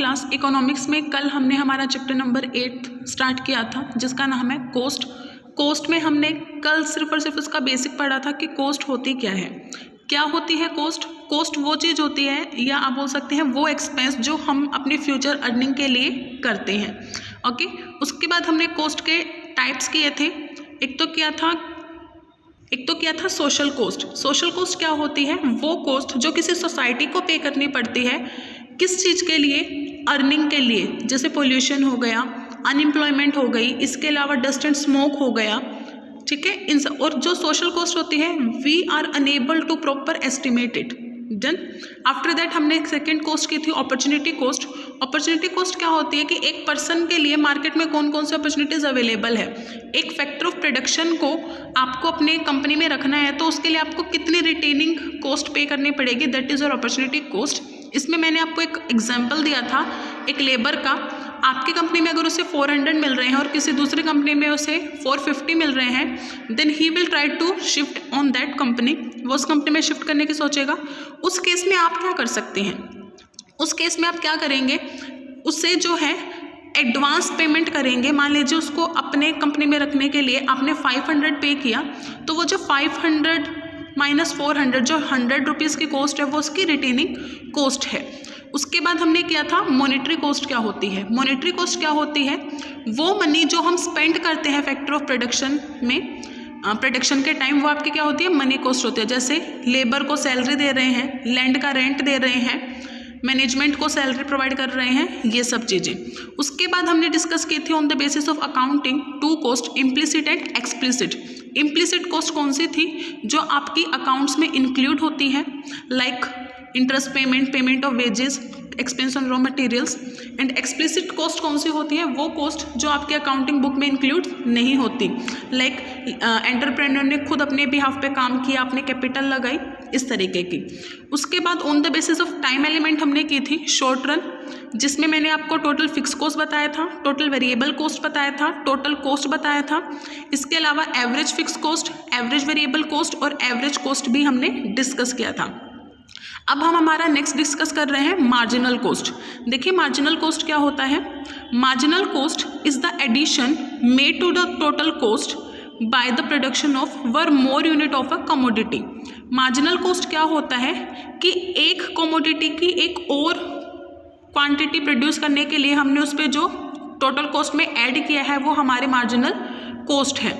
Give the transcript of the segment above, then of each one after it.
Class economics में कल हमने हमारा चैप्टर नंबर 8 स्टार्ट किया था जिसका नाम है कोस्ट। कोस्ट में हमने कल सिर्फ और सिर्फ उसका बेसिक पढ़ा था कि कोस्ट होती क्या है। क्या होती है कोस्ट? कोस्ट वो चीज़ होती है या आप बोल सकते हैं वो एक्सपेंस जो हम अपनी फ्यूचर अर्निंग के लिए करते हैं। ओके, उसके बाद हमने कोस्ट के टाइप्स किए थे। एक तो किया था सोशल कोस्ट। सोशल कोस्ट क्या होती है? वो कोस्ट जो किसी सोसाइटी को पे करनी पड़ती है किस चीज़ के लिए? अर्निंग के लिए। जैसे पोल्यूशन हो गया, अनएम्प्लॉयमेंट हो गई, इसके अलावा डस्ट एंड स्मोक हो गया, ठीक है। इन सब, और जो सोशल कॉस्ट होती है we are unable to proper estimate it. Then after that हमने एक सेकेंड कॉस्ट की थी अपॉर्चुनिटी कॉस्ट। अपॉर्चुनिटी कॉस्ट क्या होती है कि एक पर्सन के लिए मार्केट में कौन कौन से अपॉर्चुनिटीज़ अवेलेबल है। एक फैक्टर ऑफ प्रोडक्शन को आपको अपने कंपनी में रखना है तो उसके लिए आपको कितनी रिटेनिंग कॉस्ट पे करनी पड़ेगी, that is your opportunity cost. इसमें मैंने आपको एक एग्जाम्पल दिया था एक लेबर का। आपकी कंपनी में अगर उसे 400 मिल रहे हैं और किसी दूसरी कंपनी में उसे 450 मिल रहे हैं, then he will try to shift on that company. वो उस कंपनी में शिफ्ट करने की सोचेगा। उस केस में आप क्या कर सकते हैं? उस केस में आप क्या करेंगे, उससे जो है एडवांस पेमेंट करेंगे। मान लीजिए उसको अपने कंपनी में रखने के लिए आपने 500 पे किया, तो वो जो 500 माइनस 400 जो 100 रुपीज़ की कॉस्ट है वो उसकी रिटेनिंग कॉस्ट है। उसके बाद हमने किया था मॉनेटरी कॉस्ट क्या होती है। मॉनेटरी कॉस्ट क्या होती है? वो मनी जो हम स्पेंड करते हैं फैक्टर ऑफ प्रोडक्शन में, प्रोडक्शन के टाइम, वो आपकी क्या होती है? मनी कॉस्ट होती है। जैसे लेबर को सैलरी दे रहे हैं, लैंड का रेंट दे रहे हैं, मैनेजमेंट को सैलरी प्रोवाइड कर रहे हैं, ये सब चीज़ें। उसके बाद हमने डिस्कस की थी on the basis of accounting 2 cost, implicit and explicit. Implicit cost कौन सी थी? जो आपकी अकाउंट्स में इंक्लूड होती है, like interest payment, payment of wages, expense on raw materials. And explicit cost कौन सी होती है? वो कॉस्ट जो आपके अकाउंटिंग बुक में इंक्लूड नहीं होती, लाइक एंटरप्रेन्योर ने खुद अपने बिहाफ पे काम किया, आपने कैपिटल लगाई, इस तरीके की। उसके बाद on the basis of time element हमने की थी शॉर्ट रन, जिसमें मैंने आपको टोटल फिक्स कॉस्ट बताया था, टोटल वेरिएबल कॉस्ट बताया था, टोटल कॉस्ट बताया था। इसके अलावा average fix cost, average variable cost और एवरेज कॉस्ट भी हमने डिस्कस किया था। अब हम हमारा नेक्स्ट डिस्कस कर रहे हैं मार्जिनल कॉस्ट। देखिए मार्जिनल कॉस्ट क्या होता है। Marginal cost is the addition made to the total cost by the production of one more unit of a commodity. Marginal cost क्या होता है कि एक कमोडिटी की एक और क्वांटिटी प्रोड्यूस करने के लिए हमने उस पर जो टोटल कॉस्ट में ऐड किया है वो हमारे मार्जिनल कॉस्ट है।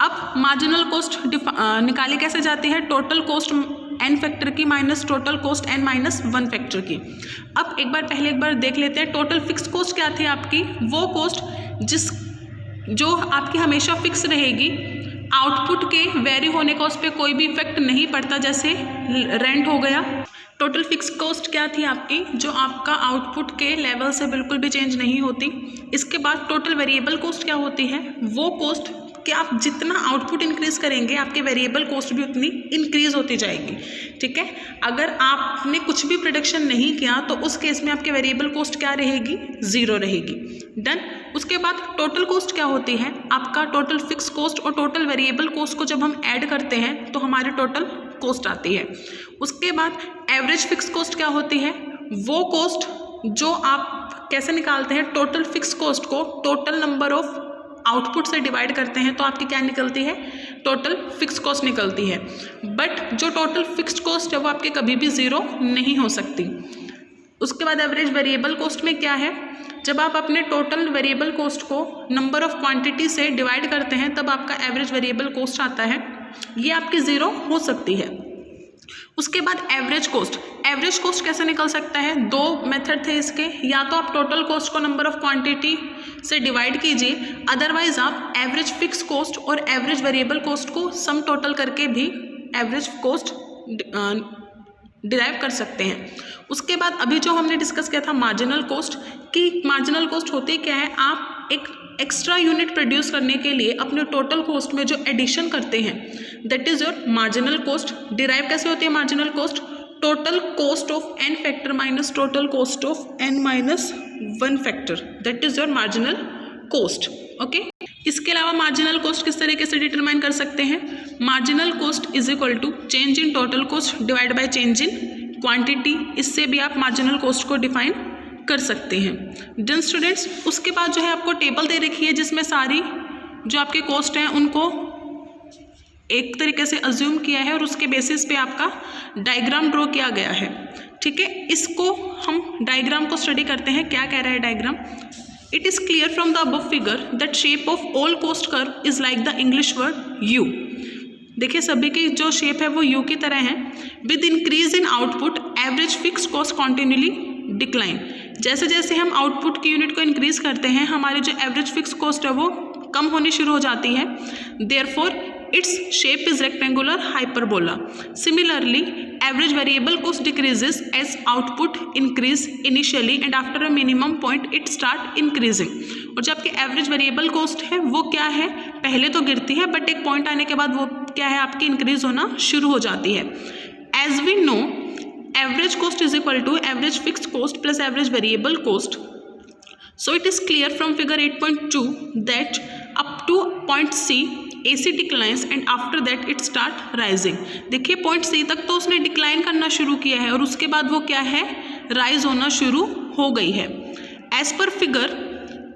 अब मार्जिनल कॉस्ट निकाली कैसे जाती है? टोटल कॉस्ट n फैक्टर की minus total cost n minus 1 factor की। अब एक बार देख लेते हैं टोटल फिक्स कॉस्ट क्या थी आपकी। वो कॉस्ट जो आपकी हमेशा फिक्स रहेगी, आउटपुट के वेरी होने का उस पर कोई भी इफेक्ट नहीं पड़ता, जैसे रेंट हो गया। टोटल फिक्स कॉस्ट क्या थी आपकी? जो आपका आउटपुट के लेवल से बिल्कुल भी चेंज नहीं होती। इसके बाद टोटल वेरिएबल कॉस्ट क्या होती है? वो कॉस्ट कि आप जितना आउटपुट इंक्रीज करेंगे आपके वेरिएबल कॉस्ट भी उतनी इंक्रीज होती जाएगी, ठीक है। अगर आपने कुछ भी प्रोडक्शन नहीं किया तो उस केस में आपके वेरिएबल कॉस्ट क्या रहेगी? 0 रहेगी। डन। उसके बाद टोटल कॉस्ट क्या होती है? आपका टोटल फिक्स कॉस्ट और टोटल वेरिएबल कॉस्ट को जब हम ऐड करते हैं तो हमारी टोटल कॉस्ट आती है। उसके बाद एवरेज फिक्स कॉस्ट क्या होती है? वो कॉस्ट जो आप कैसे निकालते हैं? टोटल फिक्स कॉस्ट को टोटल नंबर ऑफ आउटपुट से डिवाइड करते हैं तो आपकी क्या निकलती है? टोटल फिक्स कॉस्ट निकलती है। बट जो टोटल फिक्स्ड कॉस्ट है वो आपके कभी भी 0 नहीं हो सकती। उसके बाद एवरेज वेरिएबल कॉस्ट में क्या है? जब आप अपने टोटल वेरिएबल कॉस्ट को नंबर ऑफ क्वांटिटी से डिवाइड करते हैं तब आपका एवरेज वेरिएबल कॉस्ट आता है, ये आपकी 0 हो सकती है। उसके बाद एवरेज कॉस्ट। एवरेज कॉस्ट कैसे निकल सकता है? 2 मेथड थे इसके, या तो आप टोटल कॉस्ट को नंबर ऑफ क्वांटिटी से डिवाइड कीजिए, अदरवाइज आप एवरेज फिक्स कॉस्ट और एवरेज वेरिएबल कॉस्ट को सम टोटल करके भी एवरेज कॉस्ट डिराइव कर सकते हैं। उसके बाद अभी जो हमने डिस्कस किया था मार्जिनल कॉस्ट, कि मार्जिनल कॉस्ट होती क्या है? आप एक एक्स्ट्रा यूनिट प्रोड्यूस करने के लिए अपने टोटल कॉस्ट में जो एडिशन करते हैं, that is your marginal cost. Derive कैसे होती है marginal cost? Total cost of n factor minus total cost of n minus 1 factor, that is your marginal cost. Okay. इसके अलावा मार्जिनल कॉस्ट किस तरीके से डिटरमाइन कर सकते हैं? Marginal cost is equal to change in total cost divide by change in quantity. इससे भी आप मार्जिनल कॉस्ट को डिफाइन कर सकते हैं। डन स्टूडेंट्स, उसके बाद जो है आपको टेबल दे रखी है जिसमें सारी जो आपके कॉस्ट हैं उनको एक तरीके से अज्यूम किया है और उसके बेसिस पे आपका डायग्राम ड्रॉ किया गया है। ठीक है, इसको हम डायग्राम को स्टडी करते हैं। क्या कह रहा है diagram? It is clear from the above figure that shape of all cost curve is like the English word you. देखिए सभी की जो शेप है वो यू की तरह है। With increase in output average fix cost continuously decline. जैसे जैसे हम आउटपुट की यूनिट को इंक्रीज करते हैं हमारी जो एवरेज फिक्स कॉस्ट है वो कम होनी शुरू हो जाती है। Therefore its shape is rectangular hyperbola. Similarly, average variable cost decreases as output increase initially and after a minimum point it start increasing. और जो आपकी एवरेज वेरिएबल कॉस्ट है वो क्या है, पहले तो गिरती है बट एक पॉइंट आने के बाद वो क्या है आपकी इंक्रीज होना शुरू हो जाती है। As we know average cost is equal to average fix cost plus average variable cost. So it is clear from figure 8.2 that up to point C AC declines and after that it start rising. देखिए point C तक तो उसने decline करना शुरू किया है और उसके बाद वो क्या है, राइज होना शुरू हो गई है। एज पर figure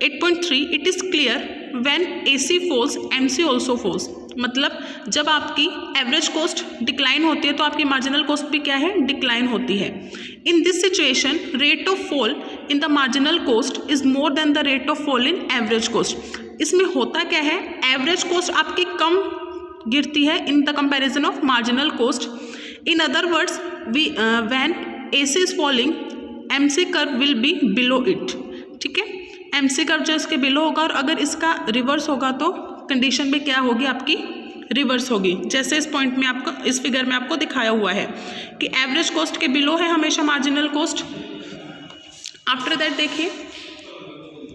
8.3 it is clear when AC falls MC also falls। मतलब जब आपकी एवरेज कॉस्ट डिक्लाइन होती है तो आपकी मार्जिनल कॉस्ट भी क्या है, डिक्लाइन होती है। In this situation rate of fall in the marginal cost is more than the rate of fall in average cost. इसमें होता क्या है, एवरेज कॉस्ट आपकी कम गिरती है in the comparison of marginal cost. In other words when AC is falling MC curve will be below it. ठीक है, MC curve जो इसके बिलो होगा और अगर इसका रिवर्स होगा तो कंडीशन भी क्या होगी आपकी, रिवर्स होगी। जैसे इस पॉइंट में आपको इस फिगर में आपको दिखाया हुआ है कि एवरेज कॉस्ट के बिलो है हमेशा मार्जिनल कॉस्ट। आफ्टर दैट देखिए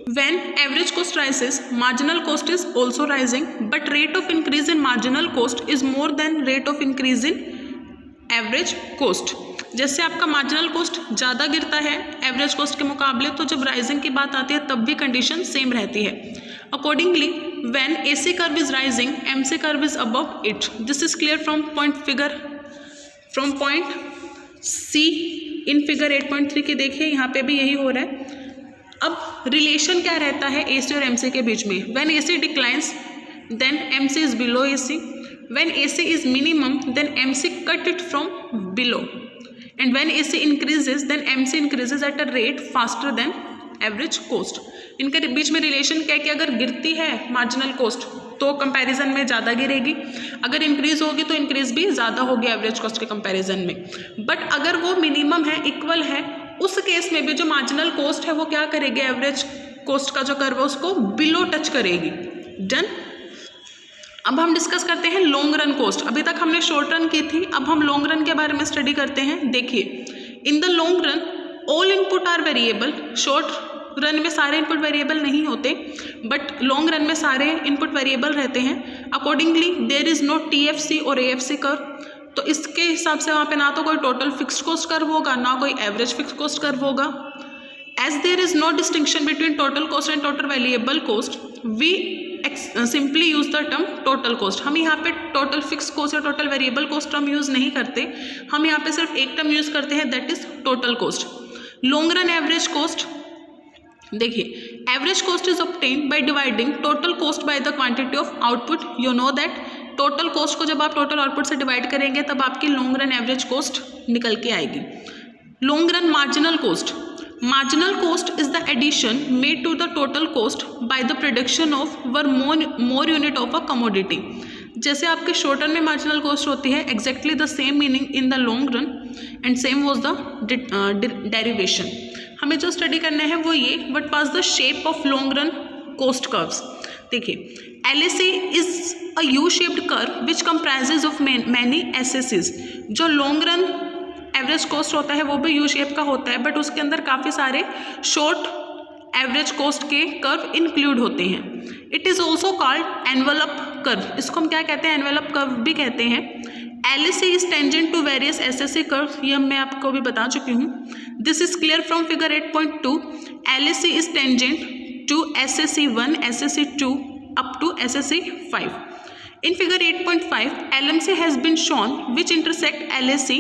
when average cost rises marginal cost is also rising but rate of increase in marginal cost is more than rate of increase in average cost. जैसे आपका marginal cost ज़्यादा गिरता है average cost के मुकाबले तो जब राइजिंग की बात आती है तब भी कंडीशन सेम रहती है। Accordingly when AC curve is rising MC curve is above it. This is clear from point C in figure 8.3 के देखिए यहाँ पे भी यही हो रहा है। अब रिलेशन क्या रहता है AC और MC के बीच में? when AC declines then MC is below AC, when AC is minimum then MC cut it from below and when AC increases then MC increases at a rate faster than average cost. इनके बीच में relation क्या है कि अगर गिरती है marginal cost तो comparison में ज़्यादा गिरेगी, अगर इंक्रीज होगी तो इंक्रीज भी ज़्यादा होगी एवरेज कॉस्ट के कंपैरिजन में। बट अगर वो मिनिमम है, इक्वल है, उस केस में भी जो मार्जिनल कॉस्ट है वो क्या करेगी, एवरेज कॉस्ट का जो कर्व है उसको बिलो टच करेगी। डन। अब हम डिस्कस करते हैं लॉन्ग रन कॉस्ट। अभी तक हमने शॉर्ट रन की थी, अब हम लॉन्ग रन के बारे में स्टडी करते हैं। देखिए in the long run all input are variable. Short run में सारे इनपुट वेरिएबल नहीं होते बट लॉन्ग रन में सारे इनपुट वेरिएबल रहते हैं। Accordingly there is no TFC और AFC कर्व। तो इसके हिसाब से वहाँ पे ना तो कोई टोटल फिक्स्ड कॉस्ट कर्व होगा ना कोई एवरेज फिक्स कॉस्ट कर्व होगा। As there is no distinction between total cost and total variable cost we simply use the term total cost. हम यहाँ पे टोटल फिक्स कॉस्ट या total variable cost term use नहीं करते, हम यहाँ पे सिर्फ एक टर्म यूज़ करते हैं that is total cost. Long run average cost, देखिए average cost is obtained by dividing total cost by the quantity of output. You know that total cost को जब आप टोटल आउटपुट से डिवाइड करेंगे तब आपकी लॉन्ग रन एवरेज कॉस्ट निकल के आएगी। Long run marginal cost, marginal cost is the addition made to the total cost by the production of one more unit of a commodity. जैसे आपके short run में marginal cost होती है exactly the same meaning in the long run and same was the derivation. हमें जो study करना है वो ये what was the shape of long run cost curves. देखिए LAC is a U shaped curve which comprises of many SACs। जो long run average cost होता है वो भी यू शेप का होता है बट उसके अंदर काफ़ी सारे शॉर्ट एवरेज कॉस्ट के कर्व इंक्लूड होते हैं। It is also called envelope curve. इसको हम क्या कहते हैं, एनवेलप कर्व भी कहते हैं। LAC is tangent to various SAC curve, ये मैं आपको भी बता चुकी हूँ। This is clear from figure 8.2। LAC is tangent to SAC1, SAC2 up to SAC5. In figure 8.5, LMC has been shown which intersect LAC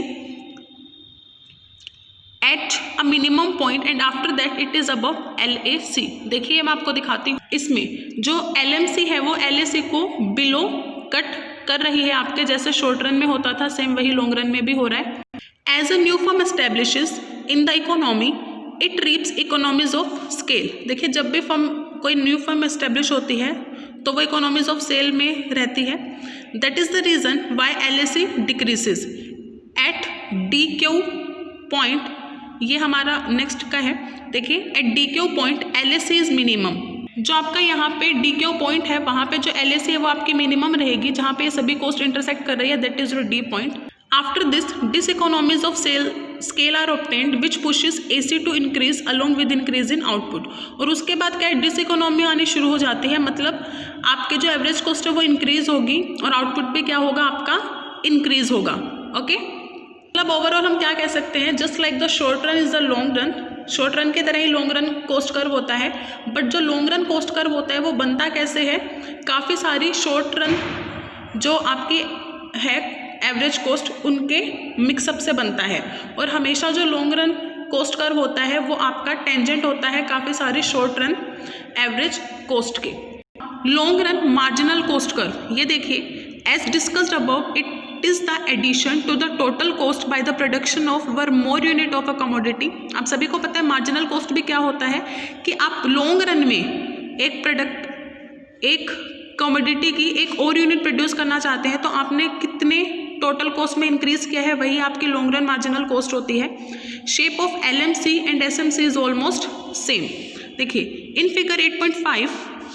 at a minimum point and after that it is above LAC। देखिए मैं आपको दिखाती हूँ, इसमें जो LMC है वो LAC को बिलो कट कर रही है आपके, जैसे शॉर्ट रन में होता था सेम वही लॉन्ग रन में भी हो रहा है। As a new firm establishes in the economy it reaps economies of scale. देखिए जब भी फर्म कोई न्यू फर्म एस्टेब्लिश होती है तो वो इकोनॉमीज ऑफ स्केल में रहती है। That is the reason why LAC decreases at DQ point. ये हमारा नेक्स्ट का है, देखिए at DQ point LAC is minimum. जो आपका यहाँ पे DQ पॉइंट है वहाँ पे जो LAC है वो आपकी मिनिमम रहेगी, जहाँ पे ये सभी कोस्ट इंटरसेक्ट कर रही है, that is your D point. After this diseconomies of scale are obtained which pushes AC to increase along with increase in output. और उसके बाद क्या है, डिसइकोनॉमी आनी शुरू हो जाती है, मतलब आपके जो एवरेज कॉस्ट है वो इंक्रीज होगी और आउटपुट भी क्या होगा आपका इंक्रीज होगा। ओके, मतलब ओवरऑल हम क्या कह सकते हैं, just like the short run is the long run, short run की तरह ही लॉन्ग रन कोस्ट कर्व होता है, बट जो लॉन्ग रन कोस्ट कर्व होता है वो बनता कैसे है, काफ़ी सारी शॉर्ट रन जो आपकी है एवरेज कोस्ट उनके मिक्सअप से बनता है। और हमेशा जो लॉन्ग रन कोस्ट कर्व होता है वो आपका टेंजेंट होता है काफ़ी सारी शॉर्ट रन एवरेज कोस्ट के। Long run marginal cost curve, ये देखिए as discussed above it is the addition to the total cost by the production of one more unit of a commodity. आप सभी को पता है मार्जिनल कॉस्ट भी क्या होता है कि आप लॉन्ग रन में एक प्रोडक्ट एक कमोडिटी की एक और यूनिट प्रोड्यूस करना चाहते हैं तो आपने कितने टोटल कॉस्ट में इंक्रीज किया है, वही आपकी लॉन्ग रन मार्जिनल कॉस्ट होती है। Shape of LMC and SMC is almost same. देखिए in figure 8.5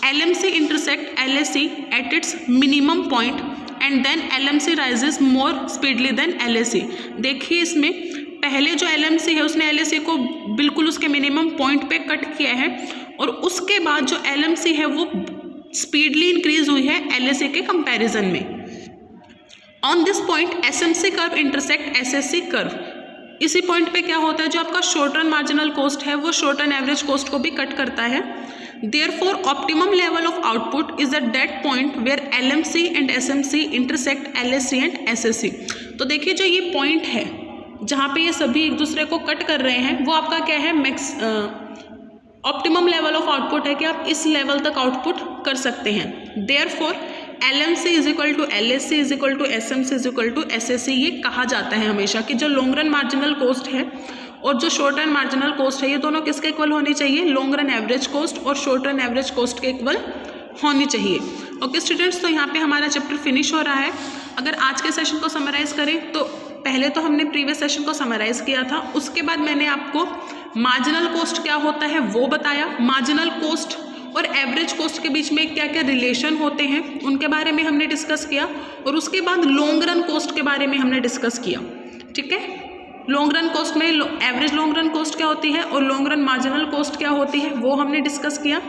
LMC intersect LAC at its minimum point and then LMC rises more speedly than LAC। देखिए इसमें पहले जो LMC है उसने LAC को बिल्कुल उसके मिनिमम पॉइंट पे कट किया है और उसके बाद जो LMC है वो स्पीडली इंक्रीज हुई है LAC के कंपैरिजन में। On this point SMC curve intersect SSC curve. इसी पॉइंट पे क्या होता है, जो आपका शॉर्ट रन मार्जिनल कॉस्ट है वो शॉर्ट रन एवरेज कॉस्ट को भी कट करता है। Therefore, optimum level of output is at that point where LMC and SMC intersect LAC and SSC। तो देखिए जो ये पॉइंट है जहाँ पे ये सभी एक दूसरे को कट कर रहे हैं वो आपका क्या है, max optimum level of output है कि आप इस लेवल तक आउटपुट कर सकते हैं। Therefore, LMC is equal to LAC is equal to SMC is equal to SSC। ये कहा जाता है हमेशा कि जो लॉन्ग रन मार्जिनल कॉस्ट है और जो शॉर्ट रन मार्जिनल कॉस्ट है ये दोनों किसके इक्वल होनी चाहिए, लॉन्ग रन एवरेज कॉस्ट और शॉर्ट रन एवरेज कॉस्ट के इक्वल होनी चाहिए। ओके स्टूडेंट्स, तो यहाँ पे हमारा चैप्टर फिनिश हो रहा है। अगर आज के सेशन को समराइज़ करें तो पहले तो हमने प्रीवियस सेशन को समराइज़ किया था, उसके बाद मैंने आपको मार्जिनल कॉस्ट क्या होता है वो बताया, मार्जिनल कॉस्ट और एवरेज कॉस्ट के बीच में क्या क्या रिलेशन होते हैं उनके बारे में हमने डिस्कस किया, और उसके बाद लॉन्ग रन कॉस्ट के बारे में हमने डिस्कस किया। ठीक है, लॉन्ग रन कॉस्ट में एवरेज लॉन्ग रन कॉस्ट क्या होती है और लॉन्ग रन मार्जिनल कॉस्ट क्या होती है वो हमने डिस्कस किया।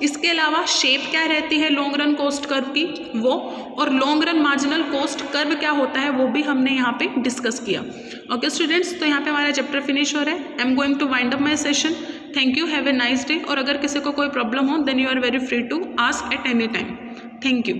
इसके अलावा शेप क्या रहती है लॉन्ग रन कॉस्ट कर्व की वो, और long run marginal cost curve क्या होता है वो भी हमने यहाँ पे डिस्कस किया। ओके स्टूडेंट्स, तो यहाँ पे हमारा चैप्टर फिनिश हो रहा है। I am going to wind up my session. Thank you, have a nice day. और अगर किसी को कोई प्रॉब्लम हो then you are very free to ask at any time. Thank you.